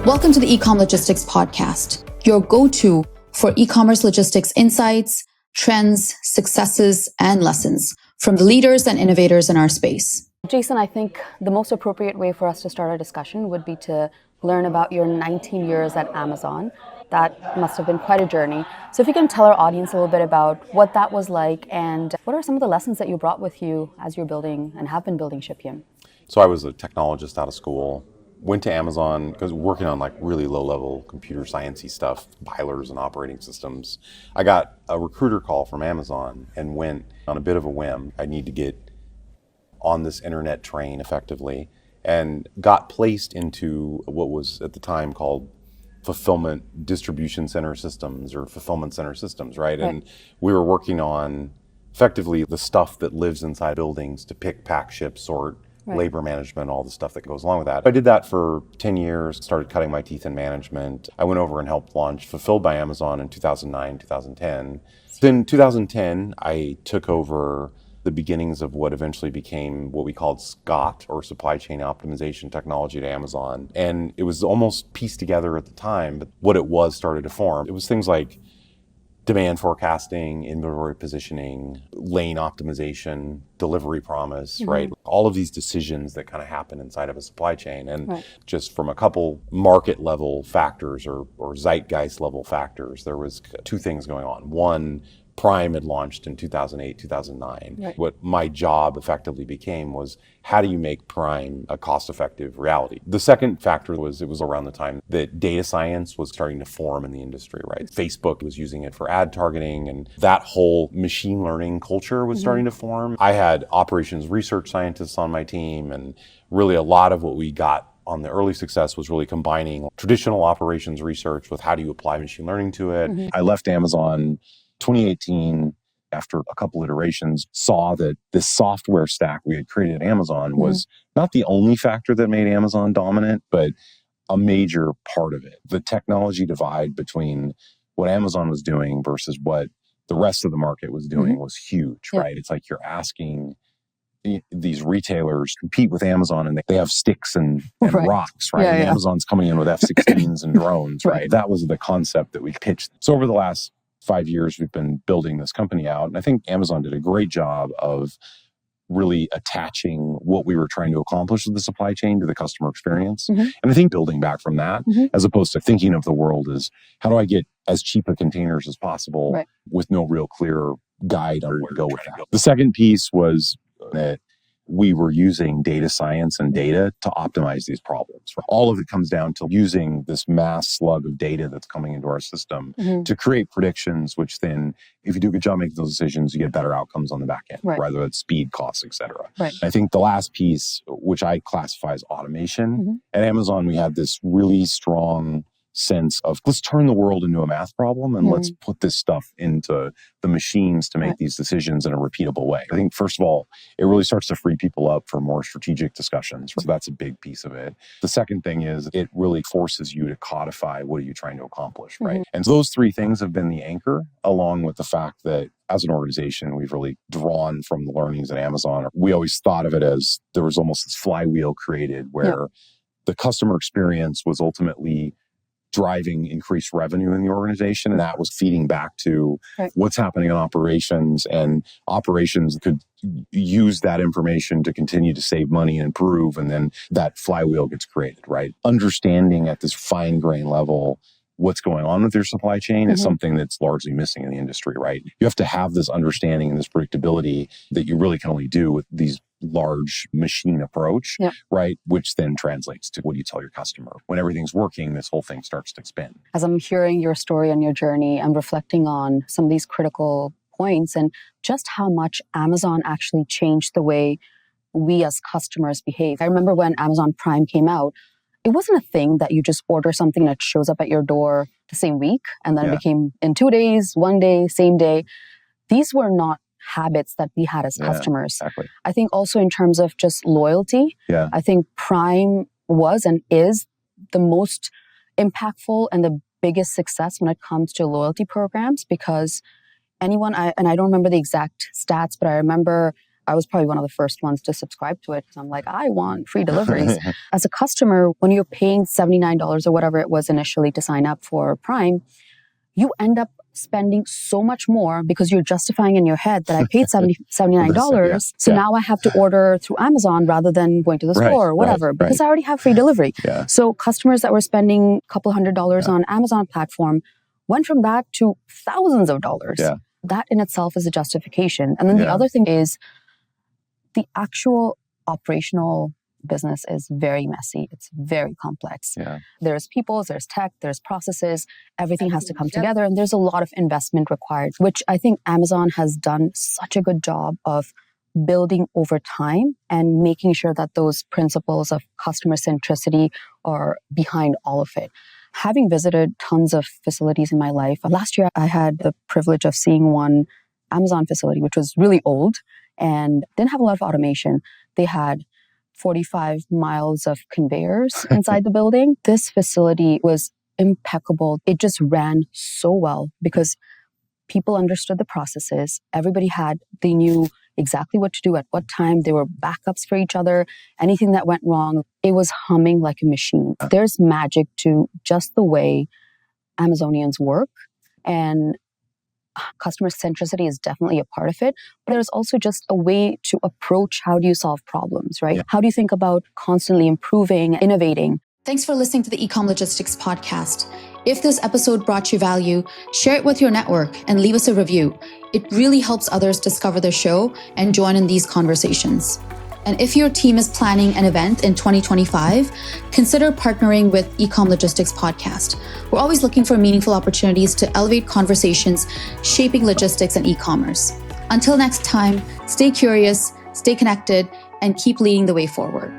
Welcome to the Ecom Logistics Podcast, your go-to for e-commerce logistics insights, trends, successes, and lessons from the leaders and innovators in our space. Jason, I think the most appropriate way for us to start our discussion would be to learn about your 19 years at Amazon. That must have been quite a journey. So if you can tell our audience a little bit about what that was like and what are some of the lessons that you brought with you as you're building and have been building Shipyum? So I was a technologist out of school, went to Amazon because working on like really low-level computer sciencey stuff, pilers and operating systems. I got a recruiter call from Amazon and went on a bit of a whim. I need to get on this internet train effectively, and got placed into what was at the time called fulfillment distribution center systems or fulfillment center systems, right? And we were working on effectively the stuff that lives inside buildings to pick, pack, ship, sort, labor management, all the stuff that goes along with that. I did that for 10 years, started cutting my teeth in management. I went over and helped launch Fulfilled by Amazon in 2009, 2010. Then 2010, I took over the beginnings of what eventually became what we called SCOT, or Supply Chain Optimization Technology, to Amazon. And it was almost pieced together at the time, but what it was started to form. It was things like demand forecasting, inventory positioning, lane optimization, delivery promise, right? All of these decisions that kind of happen inside of a supply chain. And just from a couple market level factors or zeitgeist level factors, there was two things going on. One, Prime had launched in 2008, 2009. What my job effectively became was, how do you make Prime a cost-effective reality? The second factor was, it was around the time that data science was starting to form in the industry, right? Facebook was using it for ad targeting, and that whole machine learning culture was starting to form. I had operations research scientists on my team, and really a lot of what we got on the early success was really combining traditional operations research with how do you apply machine learning to it. I left Amazon 2018, after a couple iterations, saw that this software stack we had created at Amazon was not the only factor that made Amazon dominant, but a major part of it. The technology divide between what Amazon was doing versus what the rest of the market was doing was huge, right? It's like you're asking these retailers compete with Amazon, and they have sticks and rocks, right? And Amazon's coming in with F-16s and drones, right? That was the concept that we pitched. So over the last 5 years, we've been building this company out. And I think Amazon did a great job of really attaching what we were trying to accomplish with the supply chain to the customer experience. And I think building back from that, as opposed to thinking of the world as, how do I get as cheap a containers as possible with no real clear guide on where to go with that. The second piece was that we were using data science and data to optimize these problems. All of it comes down to using this mass slug of data that's coming into our system to create predictions, which then, if you do a good job making those decisions, you get better outcomes on the back end, whether it's speed, costs, et cetera. I think the last piece, which I classify as automation, at Amazon, we had this really strong sense of, let's turn the world into a math problem and let's put this stuff into the machines to make these decisions in a repeatable way. I think, first of all, it really starts to free people up for more strategic discussions. So that's a big piece of it. The second thing is, it really forces you to codify what are you trying to accomplish, right? And those three things have been the anchor, along with the fact that as an organization, we've really drawn from the learnings at Amazon. We always thought of it as there was almost this flywheel created where the customer experience was ultimately driving increased revenue in the organization. And that was feeding back to what's happening in operations, and operations could use that information to continue to save money and improve. And then that flywheel gets created, right? Understanding at this fine grain level what's going on with your supply chain is something that's largely missing in the industry, right? You have to have this understanding and this predictability that you really can only do with these large machine approach, right? Which then translates to what do you tell your customer? When everything's working, this whole thing starts to spin. As I'm hearing your story and your journey, I'm reflecting on some of these critical points and just how much Amazon actually changed the way we as customers behave. I remember when Amazon Prime came out, it wasn't a thing that you just order something that shows up at your door the same week, and then it became in 2 days, 1 day, same day. These were not habits that we had as customers. I think also in terms of just loyalty, I think Prime was and is the most impactful and the biggest success when it comes to loyalty programs, because anyone, and I don't remember the exact stats, but I remember I was probably one of the first ones to subscribe to it because I'm like, I want free deliveries. As a customer, when you're paying $79 or whatever it was initially to sign up for Prime, you end up spending so much more because you're justifying in your head that I paid $79. So now I have to order through Amazon rather than going to the store or whatever because I already have free delivery. So customers that were spending a couple $100s on Amazon platform went from that to thousands of dollars. That in itself is a justification. And then the other thing is the actual operational business is very messy. It's very complex. There's people, there's tech, there's processes. Everything has to come together. And there's a lot of investment required, which I think Amazon has done such a good job of building over time and making sure that those principles of customer centricity are behind all of it. Having visited tons of facilities in my life, last year I had the privilege of seeing one Amazon facility, which was really old and didn't have a lot of automation. They had 45 miles of conveyors inside the building. This facility was impeccable. It just ran so well because people understood the processes. They knew exactly what to do at what time. There were backups for each other. Anything that went wrong, it was humming like a machine. There's magic to just the way Amazonians work, and customer centricity is definitely a part of it. But there's also just a way to approach how do you solve problems, right? How do you think about constantly improving, innovating? Thanks for listening to the Ecom Logistics podcast. If this episode brought you value, share it with your network and leave us a review. It really helps others discover the show and join in these conversations. And if your team is planning an event in 2025, consider partnering with Ecom Logistics Podcast. We're always looking for meaningful opportunities to elevate conversations shaping logistics and e-commerce. Until next time, stay curious, stay connected, and keep leading the way forward.